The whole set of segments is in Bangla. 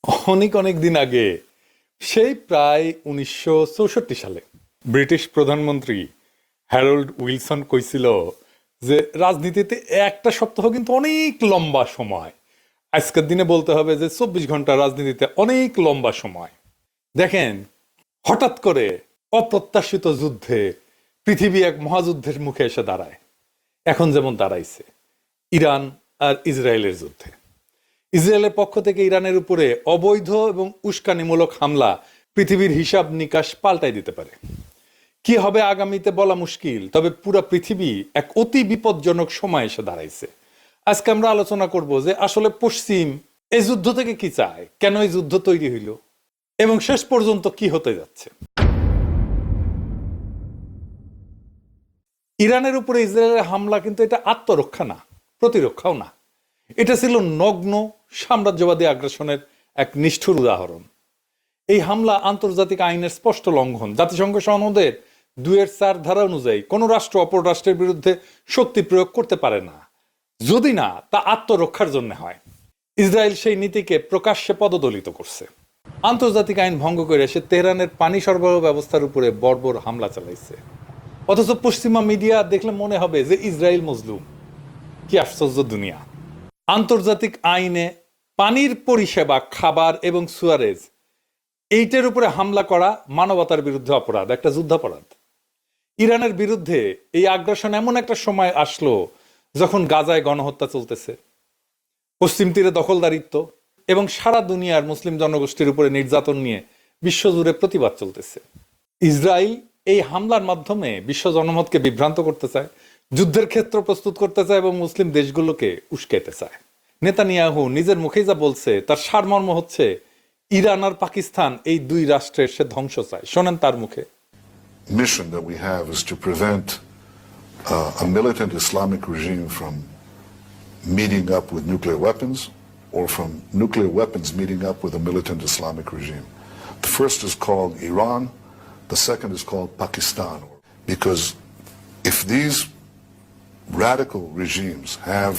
অনেক অনেক দিন আগে, সেই প্রায় 1964 সালে ব্রিটিশ প্রধানমন্ত্রী হ্যারল্ড উইলসন কইছিল যে রাজনীতিতে একটা সপ্তাহ কিন্তু অনেক লম্বা সময়। আজকের দিনে বলতে হবে যে 24 ঘন্টা রাজনীতিতে অনেক লম্বা সময়। দেখেন, হঠাৎ করে অপ্রত্যাশিত যুদ্ধে পৃথিবী এক মহাযুদ্ধের মুখে এসে দাঁড়ায়। এখন যেমন দাঁড়াইছে ইরান আর ইসরায়েলের যুদ্ধে। ইসরায়েলের পক্ষ থেকে ইরানের উপরে অবৈধ এবং উস্কানিমূলক হামলা পৃথিবীর হিসাব নিকাশ পাল্টাই দিতে পারে। কি হবে আগামীতে বলা মুশকিল, তবে পুরো পৃথিবী এক অতি বিপজ্জনক সময় এসে দাঁড়াইছে। আজকে আমরা আলোচনা করব যে আসলে পশ্চিম এই যুদ্ধ থেকে কি চায়, কেন এই যুদ্ধ তৈরি হইল এবং শেষ পর্যন্ত কি হতে যাচ্ছে। ইরানের উপরে ইসরায়েলের হামলা কিন্তু এটা আত্মরক্ষা না, প্রতিরক্ষাও না। এটা ছিল নগ্ন সাম্রাজ্যবাদী আগ্রাসনের এক নিষ্ঠুর উদাহরণ। এই হামলা আন্তর্জাতিক আইনের স্পষ্ট লঙ্ঘন। জাতিসংঘ সনদের 2-4 ধারা অনুযায়ী কোনো রাষ্ট্র অপর রাষ্ট্রের বিরুদ্ধে শক্তি প্রয়োগ করতে পারে না, যদি না তা আত্মরক্ষার জন্য হয়। ইসরায়েল সেই নীতিকে প্রকাশ্যে পদদলিত করছে। আন্তর্জাতিক আইন ভঙ্গ করে সে তেহরানের পানি সরবরাহ ব্যবস্থার উপরে বর্বর হামলা চালাইছে। অথচ পশ্চিমা মিডিয়া দেখলে মনে হবে যে ইসরায়েল মজলুম। কি আশ্চর্য দুনিয়া! আন্তর্জাতিক আইনে পানির পরিষেবা, খাবার এবং সুয়ারেজ, এইটার উপরে হামলা করা মানবতার বিরুদ্ধে অপরাধ, একটা যুদ্ধাপরাধ। ইরানের বিরুদ্ধে এই আগ্রাসন এমন একটা সময় আসলো যখন গাজায় গণহত্যা চলতেছে, পশ্চিম তীরে দখলদারিত্ব এবং সারা দুনিয়ার মুসলিম জনগোষ্ঠীর উপরে নির্যাতন নিয়ে বিশ্বজুড়ে প্রতিবাদ চলতেছে। ইসরায়েল এই হামলার মাধ্যমে বিশ্ব জনমতকে বিভ্রান্ত করতে চায়, যুদ্ধের ক্ষেত্র প্রস্তুত করতে চায় এবং মুসলিম দেশগুলোকে উস্কাইতে চায়। নেতানিয়াহু নিজের মুখেই যা বলছে তার সারমর্ম হচ্ছে ইরান আর পাকিস্তান এই দুই রাষ্ট্রের সে ধ্বংস চায়। শোনেন তার মুখে। Mission that we have is to prevent a militant Islamic regime from meeting up with nuclear weapons or from nuclear weapons meeting up with a militant Islamic regime. The first is called Iran, the second is called Pakistan. Because if these radical regimes have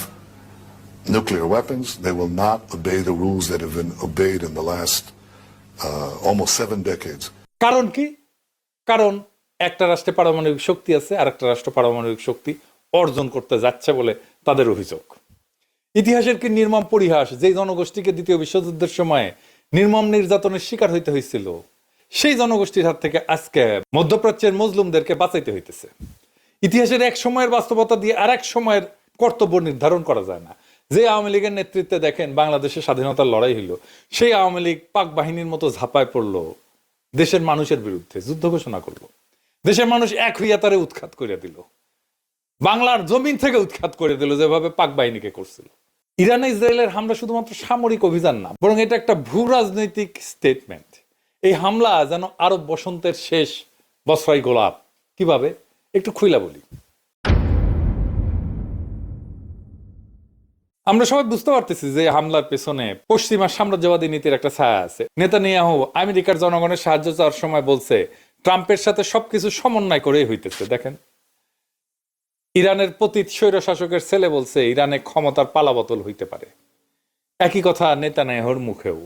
nuclear weapons, they will not obey the rules that have been obeyed in the last almost 7 decades. কারণ কি? কারণ একটা রাষ্ট্রে পারমাণবিক শক্তি আছে আর একটা রাষ্ট্র পারমাণবিক শক্তি অর্জন করতে যাচ্ছে বলে তাদের অভিযোগ। ইতিহাসের কি নির্মম পরিহাস, যে জনগোষ্ঠীকে দ্বিতীয় বিশ্বযুদ্ধের সময় নির্মম নির্যাতনের শিকার হইতে হয়েছিল, সেই জনগোষ্ঠীর হাত থেকে আজকে মধ্যপ্রাচ্যের মজলুমদেরকে বাঁচাইতে হইতেছে। ইতিহাসের এক সময়ের বাস্তবতা দিয়ে আর এক সময়ের কর্তব্য নির্ধারণ করা যায় না। যে আওয়ামী লীগের নেতৃত্বে দেখেন বাংলাদেশের স্বাধীনতার লড়াই হইল, সেই আওয়ামী লীগ পাক বাহিনীর মতো ঝাঁপায় পড়লো, দেশের মানুষের বিরুদ্ধে যুদ্ধ ঘোষণা করলো। দেশের মানুষ এক হইয়া তারে উৎখাত করে দিল, বাংলার জমিন থেকে উৎখাত করে দিল যেভাবে পাক বাহিনীকে করছিল। ইরানে ইসরায়েলের হামলা শুধুমাত্র সামরিক অভিযান না, বরং এটা একটা ভূ রাজনৈতিক স্টেটমেন্ট। এই হামলা যেন আরব বসন্তের শেষ বছরাই গোলাপ। কিভাবে, একটু খুইলা বলি। আমরা সবাই বুঝতে পারতেছি যে হামলার পেছনে পশ্চিমা সাম্রাজ্যবাদী নীতির একটা ছায়া আছে। নেতানিয়াহু আমেরিকার জনগণের সাহায্য চাওয়ার সময় বলছে ট্রাম্পের সাথে সবকিছু সমন্বয় করেই হইতেছে। দেখেন, ইরানের পতিত স্বৈর শাসকের ছেলে বলছে ইরানে ক্ষমতার পালাবদল হইতে পারে। একই কথা নেতানিয়াহুর মুখেও।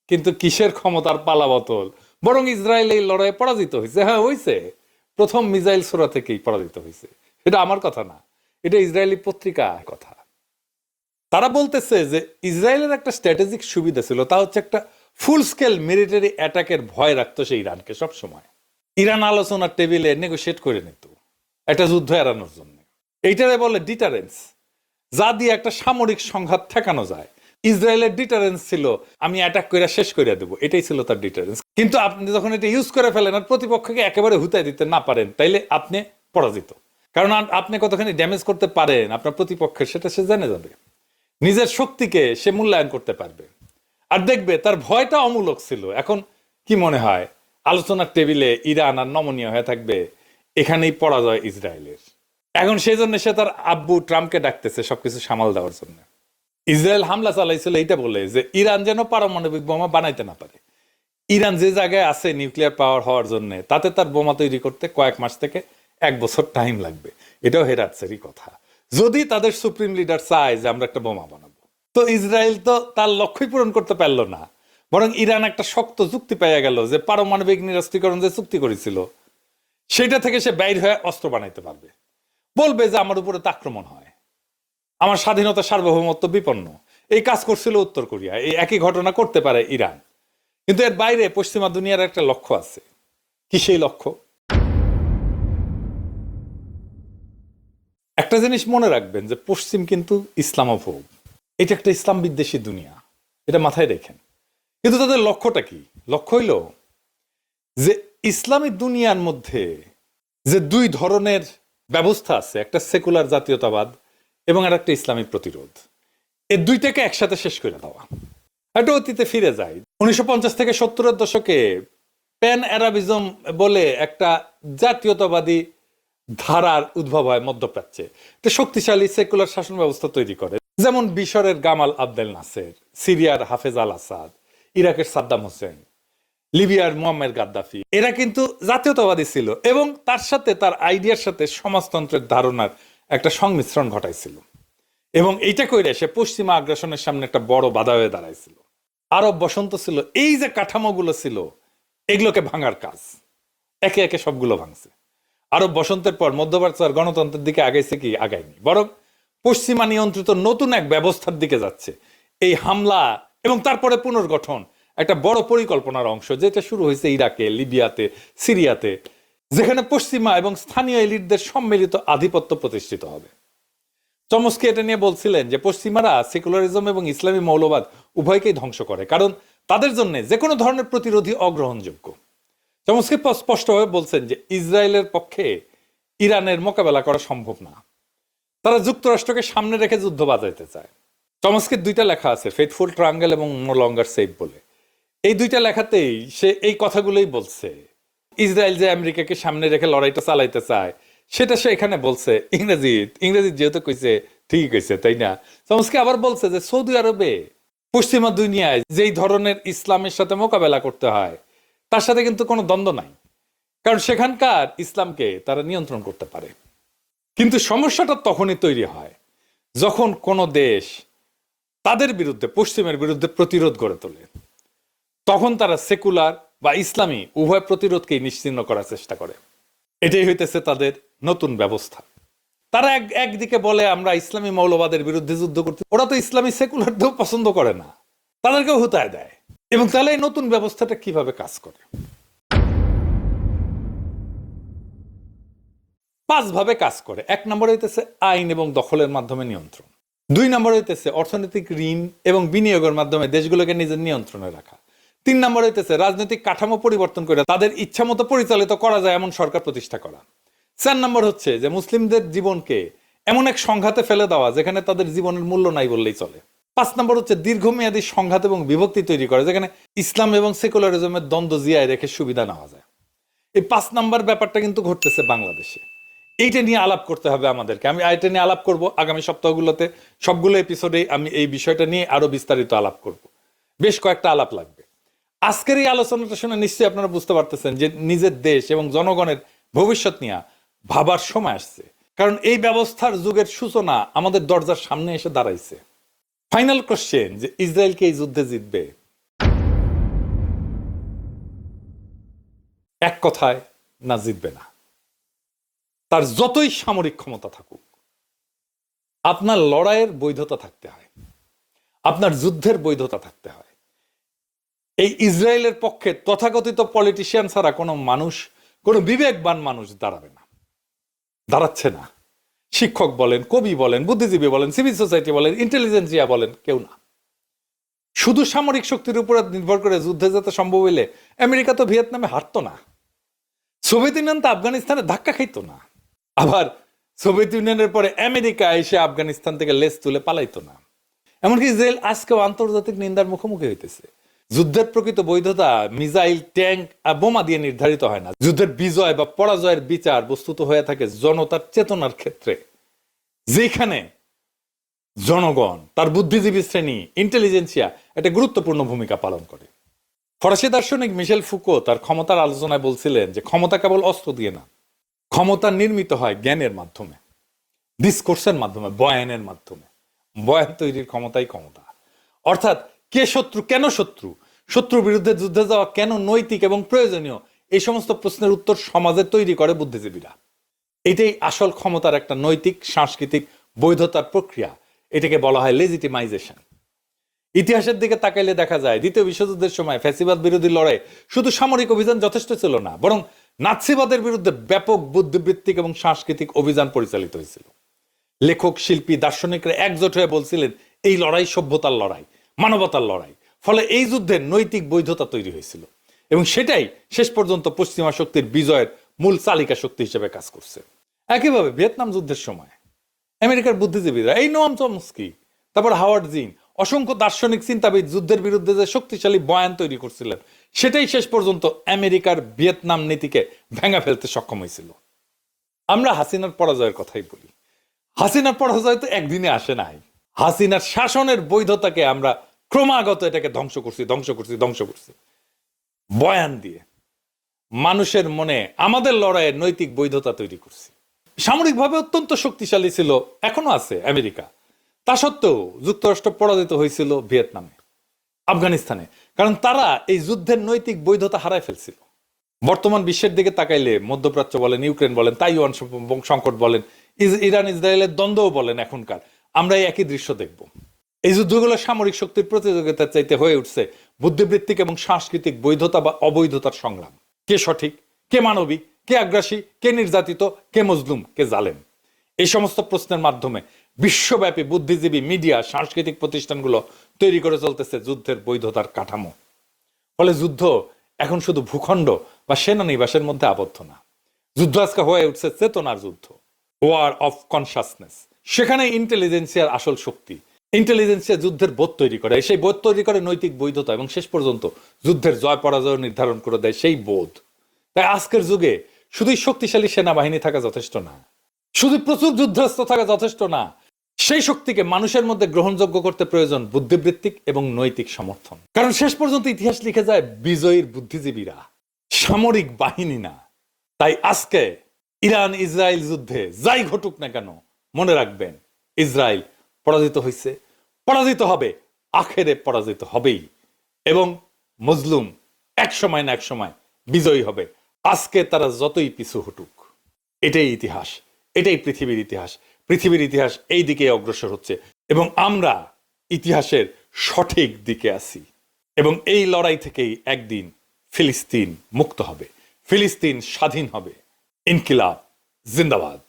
কিন্তু কিসের ক্ষমতার পালাবদল? বরং ইসরায়েল এই লড়াইয়ে পরাজিত হয়েছে। হ্যাঁ, হয়েছে। প্রথম মিসাইল ছোড়া থেকেই পরাজিত হয়েছে। এটা আমার কথা না, এটা ইসরায়েলি পত্রিকা কথা। তারা বলতেছে যে ইসরায়েলের একটা স্ট্র্যাটেজিক সুবিধা ছিল, তা হচ্ছে একটা ফুল স্কেল মিলিটারি অ্যাটাকের ভয় রাখতো সে ইরানকে সব সময়। ইরান আলোচনার টেবিলে নেগোশিয়েট করে নিত একটা যুদ্ধ এড়ানোর জন্য। এইটারে বলে ডিটারেন্স, যা দিয়ে একটা সামরিক সংঘাত ঠেকানো যায়। ইসরায়েলের ডিটারেন্স ছিল আমি অ্যাটাক করে শেষ করে দেবো, এটাই ছিল তার ডিটারেন্স। কিন্তু আপনি যখন এটা ইউজ করে ফেলেন আর প্রতিপক্ষকে একেবারে হুতাই দিতে না পারেন, তাইলে আপনি পরাজিত। কারণ আপনি কতখানি ড্যামেজ করতে পারেন আপনার প্রতিপক্ষের, সেটা সে জেনে যাবে। নিজের শক্তিকে সে মূল্যায়ন করতে পারবে। আর দেখবে তার ভয়টা অমূলক ছিল। এখন কি মনে হয় আলোচনার টেবিলে ইরান আর নমনীয় হয়ে থাকবে? এখানেই পরাজয় ইসরায়েলের। এখন সেই জন্য সে তার আব্বু ট্রাম্পকে ডাকতেছে সবকিছু সামাল দেওয়ার জন্য। ইসরায়েল হামলা চালাইছিল এইটা বলে যে ইরান যেন পারমাণবিক বোমা বানাইতে না পারে। ইরান যে জায়গায় আছে নিউক্লিয়ার পাওয়ার হওয়ার জন্য, তাতে তার বোমা তৈরি করতে কয়েক মাস থেকে 1 বছর টাইম লাগবে। এটাও হেরাচ্ছেরই কথা। যদি তাদের সুপ্রিম লিডার চায় যে আমরা একটা বোমা বানাবো, তো ইসরায়েল তো তার লক্ষ্যই পূরণ করতে পারলো না, বরং ইরান একটা শক্ত যুক্তি পাইয়া গেল যে পারমাণবিক নিরস্ত্রীকরণ যে চুক্তি করেছিল সেটা থেকে সে বাইর হয়ে অস্ত্র বানাইতে পারবে, বলবে যে আমার উপরে তো আক্রমণ হয়, আমার স্বাধীনতা সার্বভৌমত্ব বিপন্ন। এই কাজ করছিল উত্তর কোরিয়া, এই একই ঘটনা করতে পারে ইরান। কিন্তু এর বাইরে পশ্চিমা দুনিয়ার একটা লক্ষ্য আছে। কি সেই লক্ষ্য? একটা জিনিস মনে রাখবেন যে পশ্চিম কিন্তু ইসলামোফোব, এটা একটা ইসলাম বিদ্বেষী দুনিয়া, এটা মাথায় রেখেন। কিন্তু তাদের লক্ষ্যটা কি? লক্ষ্য হইল যে ইসলামী দুনিয়ার মধ্যে যে দুই ধরনের ব্যবস্থা আছে, একটা সেকুলার জাতীয়তাবাদ এবং আর একটা ইসলামী প্রতিরোধ, এই দুইটাকে একসাথে শেষ করে দেওয়া। একটা অতীতে ফিরে যায়, 1950 থেকে 70-এর দশকে প্যান অ্যারাবিজম বলে একটা জাতীয়তাবাদী ধারার উদ্ভব হয় মধ্যপ্রাচ্যে। একটা শক্তিশালী সেকুলার শাসন ব্যবস্থা তৈরি করে, যেমন মিশরের গামাল আবদেল নাসের, সিরিয়ার হাফেজ আল আসাদ, ইরাকের সাদ্দাম হোসেন, লিবিয়ার মুয়াম্মার গাদ্দাফি। এরা কিন্তু জাতীয়তাবাদী ছিল এবং তার সাথে তার আইডিয়ার সাথে সমাজতন্ত্রের ধারণার একটা সংমিশ্রণ ঘটাইছিল, এবং এইটা কইরে সে পশ্চিমা আগ্রাসনের সামনে একটা বড় বাধা হয়ে দাঁড়াইছিল। আরব বসন্ত ছিল, এই যে কাঠামোগুলো ছিল এগুলোকে ভাঙার কাজ, একে একে সবগুলো ভাঙছে। আরব বসন্তের পর মধ্যপ্রাচ্য আর গণতন্ত্রের দিকে আগাইছে কি? আগায়নি, বরং পশ্চিমা নিয়ন্ত্রিত নতুন এক ব্যবস্থার দিকে যাচ্ছে। এই হামলা এবং তারপরে পুনর্গঠন একটা বড় পরিকল্পনার অংশ, যেটা শুরু হয়েছে ইরাকে, লিবিয়াতে, সিরিয়াতে, যেখানে পশ্চিমা এবং স্থানীয় এলিটদের সম্মিলিত আধিপত্য প্রতিষ্ঠিত হবে। চমস্কি এটা নিয়ে বলছিলেন যে পশ্চিমারা সেকুলারিজম এবং ইসলামী মৌলবাদ উভয়কেই ধ্বংস করে, কারণ তাদের জন্য যে কোনো ধরনের প্রতিরোধী অগ্রহণযোগ্য। চমস্কি স্পষ্টভাবে বলছেন যে ইসরায়েলের পক্ষে ইরানের মোকাবেলা করা সম্ভব না, তারা যুক্তরাষ্ট্রকে সামনে রেখে যুদ্ধ বাজাইতে চায়। চমস্কির দুইটা লেখা আছে, ফেথফুল ট্রায়াঙ্গেল এবং নো লঙ্গার সেফ বলে। এই দুইটা লেখাতেই সে এই কথাগুলোই বলছে। ইসরায়েল যে আমেরিকাকে সামনে রেখে লড়াইটা চালাইতে চায় সেটা সে এখানে বলছে ইংরেজি যেহেতু কইছে ঠিকই কইছে, তাই না? চমস্কি আবার বলছে যে সৌদি আরবে পশ্চিমা দুনিয়ায় যেই ধরনের ইসলামের সাথে মোকাবেলা করতে হয় তার সাথে কিন্তু কোনো দ্বন্দ্ব নাই, কারণ সেখানকার ইসলামকে তারা নিয়ন্ত্রণ করতে পারে। কিন্তু সমস্যাটা তখনই তৈরি হয় যখন কোনো দেশ তাদের বিরুদ্ধে, পশ্চিমের বিরুদ্ধে প্রতিরোধ গড়ে তোলে। তখন তারা সেকুলার বা ইসলামী উভয় প্রতিরোধকেই নিশ্চিহ্ন করার চেষ্টা করে। এটাই হইতেছে তাদের নতুন ব্যবস্থা। তারা একদিকে বলে আমরা ইসলামী মৌলবাদের বিরুদ্ধে যুদ্ধ করতে, ওরা তো ইসলামী সেকুলারদেরও পছন্দ করে না, তাদেরকেও হুতায় দেয়। এবং তাহলে এই নতুন ব্যবস্থাটা কিভাবে কাজ করে? 5 ভাবে কাজ করে। 1 নম্বর হইতেছে আইন এবং দখলের মাধ্যমে নিয়ন্ত্রণ। 2 নম্বর হইতেছে অর্থনৈতিক ঋণ এবং বিনিয়োগের মাধ্যমে দেশগুলোকে নিজের নিয়ন্ত্রণে রাখা। 3 নম্বর হইতেছে রাজনৈতিক কাঠামো পরিবর্তন করে তাদের ইচ্ছা মতো পরিচালিত করা যায় এমন সরকার প্রতিষ্ঠা করা। 4 নম্বর হচ্ছে যে মুসলিমদের জীবনকে এমন এক সংঘাতে ফেলে দেওয়া যেখানে তাদের জীবনের মূল্য নাই বললেই চলে। 5 নম্বর হচ্ছে দীর্ঘমেয়াদী সংঘাত এবং বিভক্তি তৈরি করে, যেখানে ইসলাম এবং সেকুলারিজমের দ্বন্দ্ব জিয়ায় রেখে সুবিধা নেওয়া যায়। এই 5 নম্বর ব্যাপারটা কিন্তু ঘটতেছে বাংলাদেশে। এইটা নিয়ে আলাপ করতে হবে আমাদেরকে। আমি এটা নিয়ে আলাপ করব আগামী সপ্তাহগুলোতে, সবগুলো এপিসোডে আমি এই বিষয়টা নিয়ে আরো বিস্তারিত আলাপ করব। বেশ কয়েকটা আলাপ লাগবে। আজকের এই আলোচনাটা শুনে নিশ্চয়ই আপনারা বুঝতে পারতেছেন যে নিজের দেশ এবং জনগণের ভবিষ্যৎ নিয়ে ভাবার সময় আসছে, কারণ এই ব্যবস্থার যুগের সূচনা আমাদের দরজার সামনে এসে দাঁড়াইছে। ফাইনাল কোশ্চেন, যে ইসরায়েলকে এই যুদ্ধে জিতবে? এক কথায়, না, জিতবে না। তার যতই সামরিক ক্ষমতা থাকুক, আপনার লড়াইয়ের বৈধতা থাকতে হয়, আপনার যুদ্ধের বৈধতা থাকতে হয়। এই ইসরায়েলের পক্ষে তথাকথিত পলিটিশিয়ান ছাড়া কোনো মানুষ, কোনো বিবেকবান মানুষ দাঁড়াবে না, দাঁড়াচ্ছে না। শিক্ষক বলেন, কবি বলেন, বুদ্ধিজীবী বলেন, সিভিল সোসাইটি বলেন, ইন্টেলিজেন্সিয়া বলেন, কেউ না। শুধু সামরিক শক্তির উপর নির্ভর করে যুদ্ধে যেতে সম্ভব হইলে আমেরিকা তো ভিয়েতনামে হারতো না, সোভিয়েত ইউনিয়ন তো আফগানিস্তানে ধাক্কা খাইতো না, আবার সোভিয়েত ইউনিয়নের পরে আমেরিকা এসে আফগানিস্তান থেকে লেজ তুলে পালাইতো না। এমনকি ইসরায়েল আজকেও আন্তর্জাতিক নিন্দার মুখোমুখি হইতেছে। যুদ্ধের প্রকৃত বৈধতা মিসাইল, ট্যাঙ্ক আর বোমা দিয়ে নির্ধারিত হয় না। যুদ্ধের বিজয় বা পরাজয়ের বিচার বস্তুত হয়ে থাকে জনতার চেতনার ক্ষেত্রে, যেখানে জনগণ, তার বুদ্ধিজীবী শ্রেণী, ইন্টেলিজেন্সিয়া একটা গুরুত্বপূর্ণ ভূমিকা পালন করে। ফরাসি দার্শনিক মিশেল ফুকো তার ক্ষমতার আলোচনায় বলছিলেন যে ক্ষমতা কেবল অস্ত্র দিয়ে না, ক্ষমতা নির্মিত হয় জ্ঞানের মাধ্যমে, ডিসকোর্সের মাধ্যমে, বয়ানের মাধ্যমে। বয়ান তৈরির ক্ষমতাই ক্ষমতা। অর্থাৎ কে শত্রু, কেন শত্রু, শত্রুর বিরুদ্ধে যুদ্ধে যাওয়া কেন নৈতিক এবং প্রয়োজনীয়, এই সমস্ত প্রশ্নের উত্তর সমাজে তৈরি করে বুদ্ধিজীবীরা। এটাই আসল ক্ষমতার একটা নৈতিক সাংস্কৃতিক বৈধতার প্রক্রিয়া। এটাকে বলা হয় লেজিটিমাইজেশন। ইতিহাসের দিকে তাকাইলে দেখা যায় দ্বিতীয় বিশ্বযুদ্ধের সময় ফ্যাসিবাদ বিরোধী লড়াই শুধু সামরিক অভিযান যথেষ্ট ছিল না, বরং নাৎসিবাদের বিরুদ্ধে ব্যাপক বুদ্ধিবৃত্তিক এবং সাংস্কৃতিক অভিযান পরিচালিত হয়েছিল। লেখক, শিল্পী, দার্শনিকরা একজোট হয়ে বলছিলেন এই লড়াই সভ্যতার লড়াই, মানবতার লড়াই। ফলে এই যুদ্ধের নৈতিক বৈধতা তৈরি হয়েছিল এবং সেটাই শেষ পর্যন্ত পশ্চিমা শক্তির বিজয়ের মূল চালিকা শক্তি হিসেবে কাজ করছে। একইভাবে ভিয়েতনাম যুদ্ধের সময় আমেরিকার বুদ্ধিজীবীরা, এই নোয়াম চমস্কি, তারপর হাওয়ার্ড জিন, অসংখ্য দার্শনিক চিন্তাবিদ যুদ্ধের বিরুদ্ধে যে শক্তিশালী বয়ান তৈরি করছিলেন, সেটাই শেষ পর্যন্ত আমেরিকার ভিয়েতনাম নীতিকে ভেঙে ফেলতে সক্ষম হয়েছিল। আমরা হাসিনার পরাজয়ের কথাই বলি। হাসিনার পরাজয় তো একদিনে আসে নাই। হাসিনার শাসনের বৈধতাকে আমরা ক্রমাগত এটাকে ধ্বংস করছি বয়ান দিয়ে। মানুষের মনে আমাদের লড়াইয়ের নৈতিক বৈধতা তৈরি করছি। সামরিকভাবে অত্যন্ত শক্তিশালী ছিল, এখনো আছে আমেরিকা। তা সত্ত্বেও যুক্তরাষ্ট্র পরাজিত হয়েছিল ভিয়েতনামে, আফগানিস্তানে, কারণ তারা এই যুদ্ধের নৈতিক বৈধতা হারায় ফেলছিল। বর্তমান বিশ্বের দিকে তাকাইলে মধ্যপ্রাচ্য বলেন, ইউক্রেন বলেন, তাইওয়ান সংকট বলেন, ইরান ইসরায়েলের দ্বন্দ্বও বলেন, এখনকার আমরা এই একই দৃশ্য দেখব। এই যুদ্ধগুলো সামরিক শক্তির প্রতিযোগিতার চাইতে হয়ে উঠছে বুদ্ধিবৃত্তিক এবং সাংস্কৃতিক বৈধতা বা অবৈধতার সংগ্রাম। কে সঠিক, কে মানবিক, কে আগ্রাসী, কে নির্যাতিত, কে মজলুম, কে জালেম, এই সমস্ত প্রশ্নের মাধ্যমে বিশ্বব্যাপী বুদ্ধিজীবী, মিডিয়া, সাংস্কৃতিক প্রতিষ্ঠানগুলো তৈরি করে চলতেছে যুদ্ধের বৈধতার কাঠামো। ফলে যুদ্ধ এখন শুধু ভূখণ্ড বা সেনানিবাসের মধ্যে আবদ্ধ না। যুদ্ধ আজকে হয়ে উঠছে চেতনার যুদ্ধ, ওয়ার অফ কনসাসনেস। সেখানে ইন্টেলিজেন্সিয়ার আসল শক্তি। ইন্টেলিজেন্সিয়া যুদ্ধের বোধ তৈরি করে, সেই বোধ তৈরি করে নৈতিক বৈধতা এবং শেষ পর্যন্ত যুদ্ধের জয় পরাজয় নির্ধারণ করে দেয় সেই বোধ। তাই আজকের যুগে শুধুই শক্তিশালী সেনাবাহিনী থাকা যথেষ্ট না, শুধু প্রচুর যুদ্ধাস্ত্র থাকা যথেষ্ট না। সেই শক্তিকে মানুষের মধ্যে গ্রহণযোগ্য করতে প্রয়োজন বুদ্ধিবৃত্তিক এবং নৈতিক সমর্থন। কারণ শেষ পর্যন্ত ইতিহাস লিখে যায় বিজয়ীর বুদ্ধিজীবীরা, সামরিক বাহিনী না। তাই আজকে ইরান ইসরায়েল যুদ্ধে যাই ঘটুক না কেন, মনে রাখবেন ইসরায়েল পরাজিত হয়েছে, পরাজিত হবে, আখেরে পরাজিত হবেই, এবং মজলুম এক সময় না এক সময় বিজয়ী হবে। আজকে তারা যতই পিছু হটুক, এটাই ইতিহাস, এটাই পৃথিবীর ইতিহাস। পৃথিবীর ইতিহাস এই দিকে অগ্রসর হচ্ছে এবং আমরা ইতিহাসের সঠিক দিকে আছি। এবং এই লড়াই থেকেই একদিন ফিলিস্তিন মুক্ত হবে, ফিলিস্তিন স্বাধীন হবে। ইনকিলাব জিন্দাবাদ।